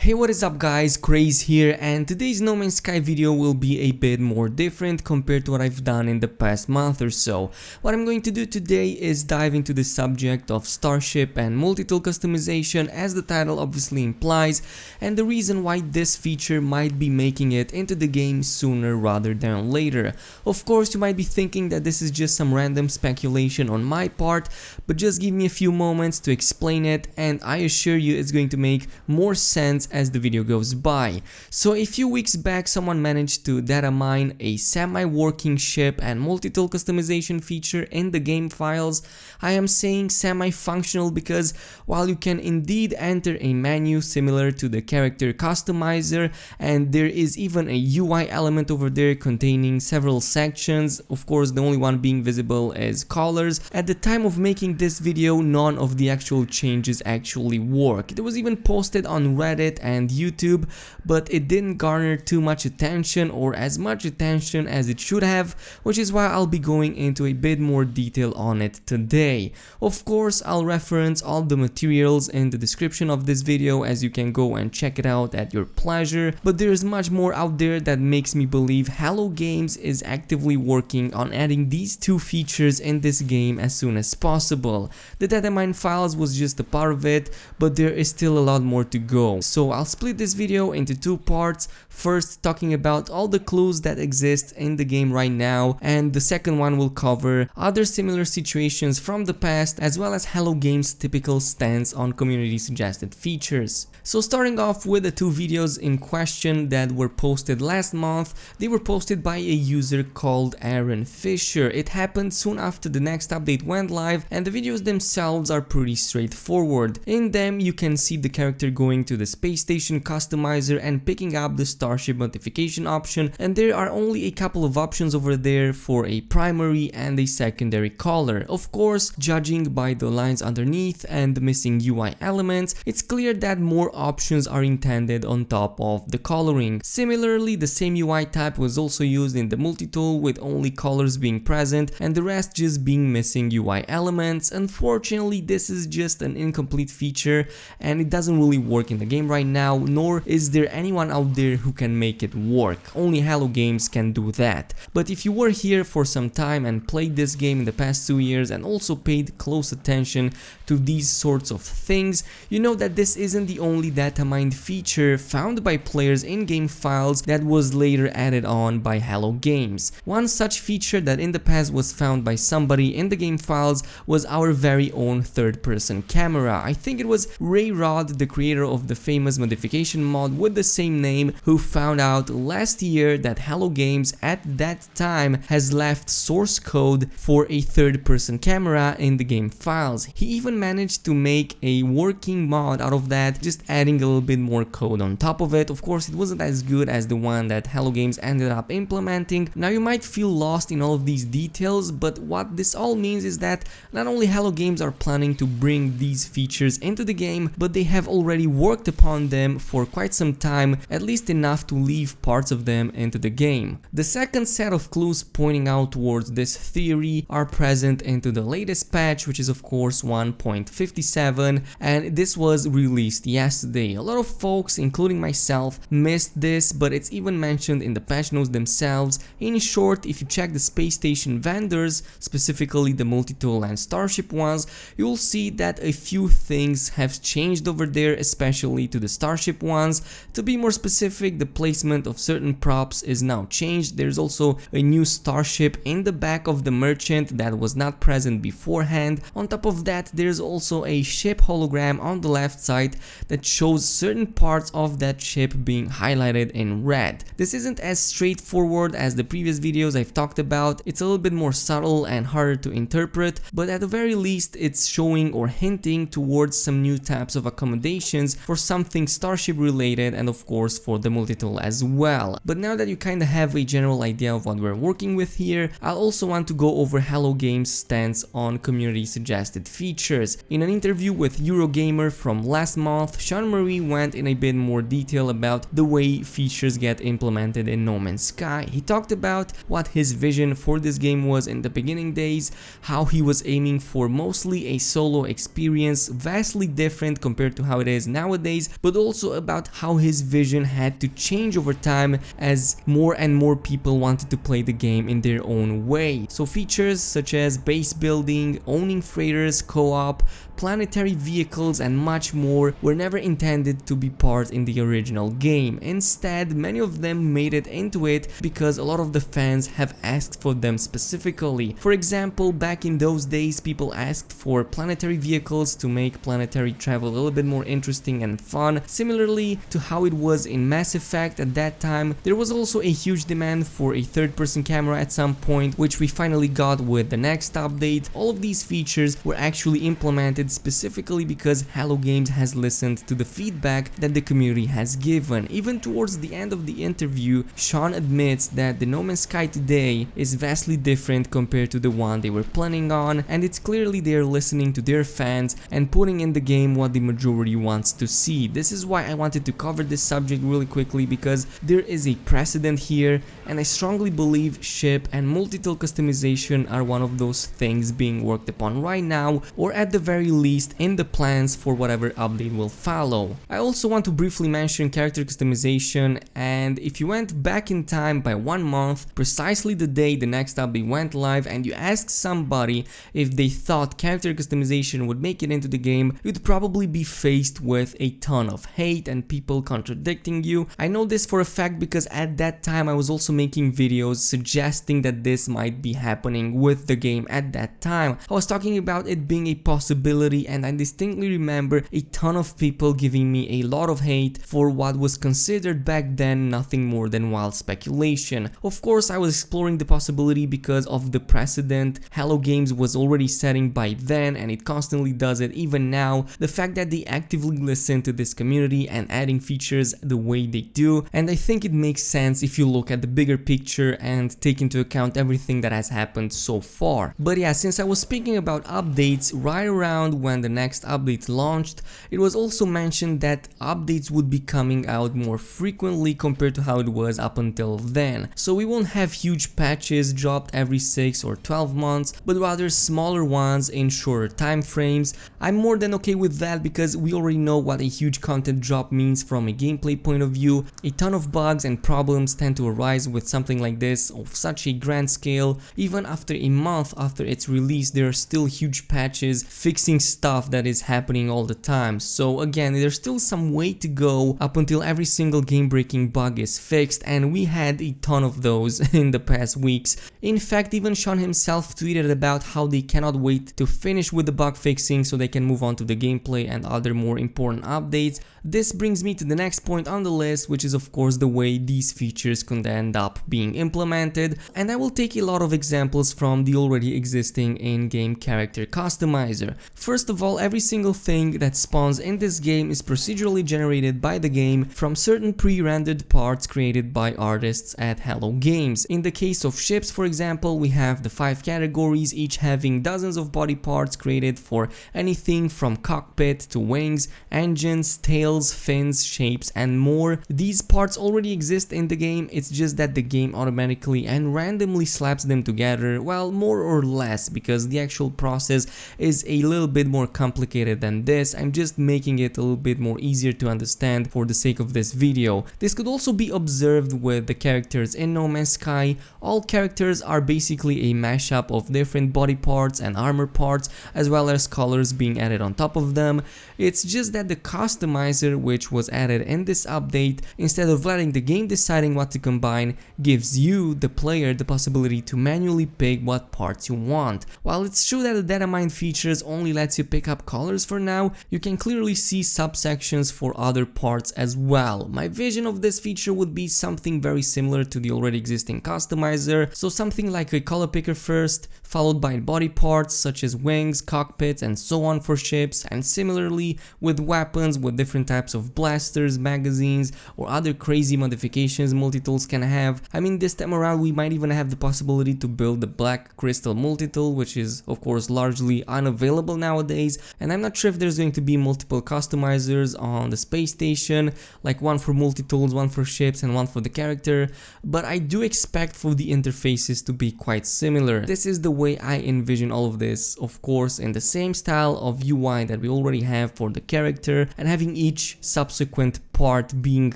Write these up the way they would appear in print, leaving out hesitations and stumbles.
Hey, what is up guys, Khraze here, and today's No Man's Sky video will be a bit more different compared to what I've done in the past month or so. What I'm going to do today is dive into the subject of Starship and multi-tool customization, as the title obviously implies, and the reason why this feature might be making it into the game sooner rather than later. Of course, you might be thinking that this is just some random speculation on my part, but just give me a few moments to explain it, and I assure you it's going to make more sense as the video goes by. So a few weeks back, someone managed to data mine a semi-working ship and multi-tool customization feature in the game files. I am saying semi-functional because while you can indeed enter a menu similar to the character customizer, and there is even a UI element over there containing several sections, of course the only one being visible is colors. At the time of making this video, none of the actual changes actually work. It was even posted on Reddit and YouTube, but it didn't garner too much attention, or as much attention as it should have, which is why I'll be going into a bit more detail on it today. Of course, I'll reference all the materials in the description of this video, as you can go and check it out at your pleasure, but there's much more out there that makes me believe Hello Games is actively working on adding these two features in this game as soon as possible. The datamine files was just a part of it, but there is still a lot more to go. So I'll split this video into two parts, first talking about all the clues that exist in the game right now, and the second one will cover other similar situations from the past, as well as Hello Games' typical stance on community suggested features. So starting off with the two videos in question that were posted last month, they were posted by a user called Aaron Fisher. It happened soon after the next update went live, and the videos themselves are pretty straightforward. In them you can see the character going to the space station customizer and picking up the Starship modification option, and there are only a couple of options over there for a primary and a secondary color. Of course, judging by the lines underneath and the missing UI elements, it's clear that more options are intended on top of the coloring. Similarly, the same UI type was also used in the multi-tool, with only colors being present and the rest just being missing UI elements. Unfortunately, this is just an incomplete feature and it doesn't really work in the game right now, nor is there anyone out there who can make it work. Only Hello Games can do that. But if you were here for some time and played this game in the past 2 years and also paid close attention to these sorts of things, you know that this isn't the only data mined feature found by players in game files that was later added on by Hello Games. One such feature that in the past was found by somebody in the game files was our very own third-person camera. I think it was Ray Rod, the creator of the famous modification mod with the same name, who found out last year that Hello Games at that time has left source code for a third-person camera in the game files. He even managed to make a working mod out of that, just adding a little bit more code on top of it. Of course, it wasn't as good as the one that Hello Games ended up implementing. Now you might feel lost in all of these details, but what this all means is that not only Hello Games are planning to bring these features into the game, but they have already worked upon them for quite some time, at least enough to leave parts of them into the game. The second set of clues pointing out towards this theory are present into the latest patch, which is of course 1.57, and this was released yesterday. A lot of folks, including myself, missed this, but it's even mentioned in the patch notes themselves. In short, if you check the space station vendors, specifically the multi-tool and Starship ones, you'll see that a few things have changed over there, especially to the Starship ones. To be more specific, the placement of certain props is now changed. There's also a new Starship in the back of the merchant that was not present beforehand. On top of that, there's also a ship hologram on the left side that shows certain parts of that ship being highlighted in red. This isn't as straightforward as the previous videos I've talked about. It's a little bit more subtle and harder to interpret, but at the very least it's showing or hinting towards some new types of accommodations for something Starship related, and of course for the multi-tool as well. But now that you kinda have a general idea of what we're working with here, I'll also want to go over Hello Games' stance on community suggested features. In an interview with Eurogamer from last month, Sean Marie went in a bit more detail about the way features get implemented in No Man's Sky. He talked about what his vision for this game was in the beginning days, how he was aiming for mostly a solo experience, vastly different compared to how it is nowadays, but but also about how his vision had to change over time as more and more people wanted to play the game in their own way. So features such as base building, owning freighters, co-op, planetary vehicles and much more were never intended to be part in the original game. Instead, many of them made it into it because a lot of the fans have asked for them specifically. For example, back in those days, people asked for planetary vehicles to make planetary travel a little bit more interesting and fun. Similarly to how it was in Mass Effect at that time, there was also a huge demand for a third-person camera at some point, which we finally got with the next update. All of these features were actually implemented specifically because Hello Games has listened to the feedback that the community has given. Even towards the end of the interview, Sean admits that the No Man's Sky today is vastly different compared to the one they were planning on, and it's clearly they're listening to their fans and putting in the game what the majority wants to see. This is why I wanted to cover this subject really quickly, because there is a precedent here, and I strongly believe ship and multi-tool customization are one of those things being worked upon right now, or at the very least in the plans for whatever update will follow. I also want to briefly mention character customization, and if you went back in time by 1 month, precisely the day the next update went live, and you asked somebody if they thought character customization would make it into the game, you'd probably be faced with a ton of hate and people contradicting you. I know this for a fact because at that time I was also making videos suggesting that this might be happening with the game at that time. I was talking about it being a possibility, and I distinctly remember a ton of people giving me a lot of hate for what was considered back then nothing more than wild speculation. Of course, I was exploring the possibility because of the precedent Hello Games was already setting by then, and it constantly does it even now. The fact that they actively listen to this community and adding features the way they do, and I think it makes sense if you look at the bigger picture and take into account everything that has happened so far. But yeah, since I was speaking about updates, right around when the next update launched, it was also mentioned that updates would be coming out more frequently compared to how it was up until then. So we won't have huge patches dropped every 6 or 12 months, but rather smaller ones in shorter time frames. I'm more than okay with that because we already know what a huge content drop means from a gameplay point of view. A ton of bugs and problems tend to arise with something like this of such a grand scale. Even after a month after its release, there are still huge patches fixing stuff that is happening all the time. So again, there's still some way to go up until every single game-breaking bug is fixed, and we had a ton of those in the past weeks. In fact, even Sean himself tweeted about how they cannot wait to finish with the bug fixing so they can move on to the gameplay and other more important updates. This brings me to the next point on the list, which is of course the way these features could end up being implemented, and I will take a lot of examples from the already existing in-game character customizer. First of all, every single thing that spawns in this game is procedurally generated by the game from certain pre-rendered parts created by artists at Hello Games. In the case of ships, for example, we have the 5 categories, each having dozens of body parts created for anything from cockpit to wings, engines, tails, fins, shapes and more. These parts already exist in the game, it's just that the game automatically and randomly slaps them together, well, more or less, because the actual process is a little bit more complicated than this. I'm just making it a little bit more easier to understand for the sake of this video. This could also be observed with the characters in No Man's Sky. All characters are basically a mashup of different body parts and armor parts, as well as colors being added on top of them. It's just that the customizer, which was added in this update, instead of letting the game deciding what to combine, gives you, the player, the possibility to manually pick what parts you want. While it's true that the Datamine features only lets you pick up colors for now, you can clearly see subsections for other parts as well. My vision of this feature would be something very similar to the already existing customizer, so something like a color picker first, followed by body parts such as wings, cockpits and so on for ships, and similarly with weapons with different types of blasters, magazines or other crazy modifications multi-tools can have. I mean, this time around we might even have the possibility to build the black crystal multi-tool, which is of course largely unavailable nowadays, and I'm not sure if there's going to be multiple customizers on the space station, like one for multi-tools, one for ships and one for the character, but I do expect for the interfaces to be quite similar. This is the way I envision all of this, of course in the same style of UI that we already have for the character, and having each subsequent part being,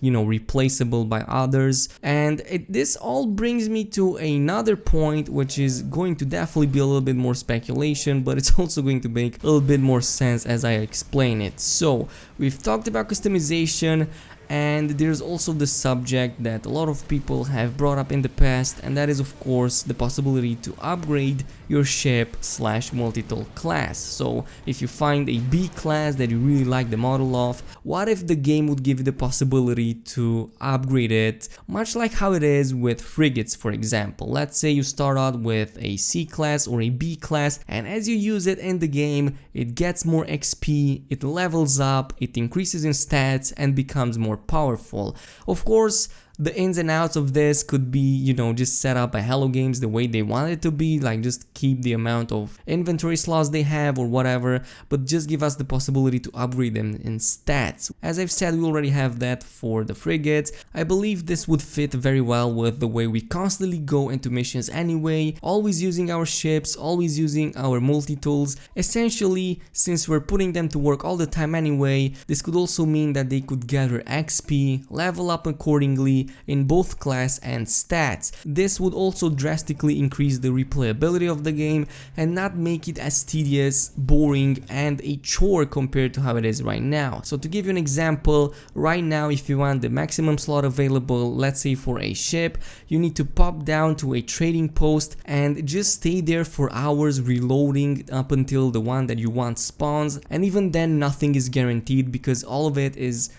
replaceable by others. And this all brings me to another point, which is going to definitely be a little bit more speculation, but it's also going to make a little bit more sense as I explain it. So we've talked about customization, and there's also the subject that a lot of people have brought up in the past, and that is of course the possibility to upgrade your ship / multitool class. So if you find a B class that you really like the model of, what if the game would give you the possibility to upgrade it, much like how it is with frigates, for example. Let's say you start out with a C class or a B class, and as you use it in the game, it gets more XP, it levels up, it increases in stats and becomes more powerful. Of course, the ins and outs of this could be, just set up by Hello Games the way they want it to be, like just keep the amount of inventory slots they have or whatever, but just give us the possibility to upgrade them in stats. As I've said, we already have that for the frigates. I believe this would fit very well with the way we constantly go into missions anyway, always using our ships, always using our multi-tools. Essentially, since we're putting them to work all the time anyway, this could also mean that they could gather XP, level up accordingly in both class and stats. This would also drastically increase the replayability of the game and not make it as tedious, boring and a chore compared to how it is right now. So to give you an example, right now if you want the maximum slot available, let's say for a ship, you need to pop down to a trading post and just stay there for hours reloading up until the one that you want spawns, and even then nothing is guaranteed because all of it is,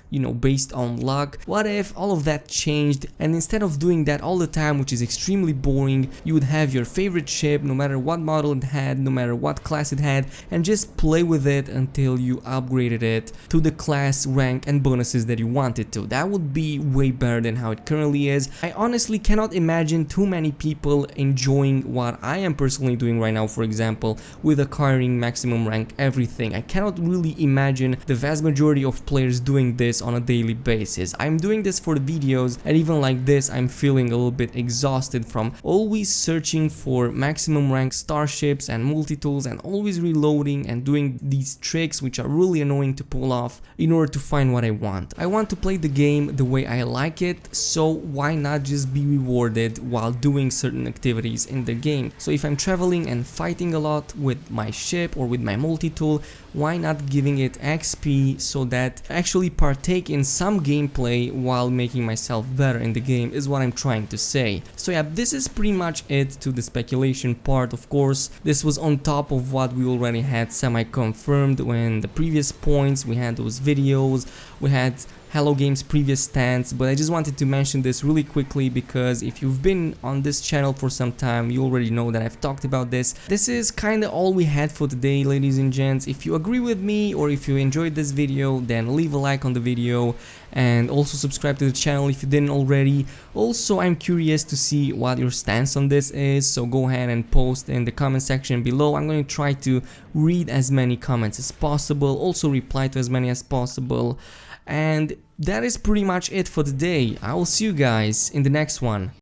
based on luck. What if all of that changed, and instead of doing that all the time, which is extremely boring, you would have your favorite ship no matter what model it had, no matter what class it had, and just play with it until you upgraded it to the class, rank and bonuses that you wanted to. That would be way better than how it currently is. I honestly cannot imagine too many people enjoying what I am personally doing right now, for example, with acquiring maximum rank everything. I cannot really imagine the vast majority of players doing this on a daily basis. I'm doing this for the videos, and even like this I'm feeling a little bit exhausted from always searching for maximum rank starships and multi-tools and always reloading and doing these tricks which are really annoying to pull off in order to find what I want. I want to play the game the way I like it, so why not just be rewarded while doing certain activities in the game? So if I'm traveling and fighting a lot with my ship or with my multi-tool, why not giving it XP so that I actually partake in some gameplay while making myself better in the game, is what I'm trying to say. So yeah, this is pretty much it to the speculation part. Of course, this was on top of what we already had semi-confirmed when the previous points, we had those videos, we had Hello Games previous stance, but I just wanted to mention this really quickly because if you've been on this channel for some time, you already know that I've talked about this. This is kinda all we had for today, ladies and gents. If you agree with me or if you enjoyed this video, then leave a like on the video and also subscribe to the channel if you didn't already. Also, I'm curious to see what your stance on this is, so go ahead and post in the comment section below. I'm going to try to read as many comments as possible, also reply to as many as possible. And that is pretty much it for today. I will see you guys in the next one.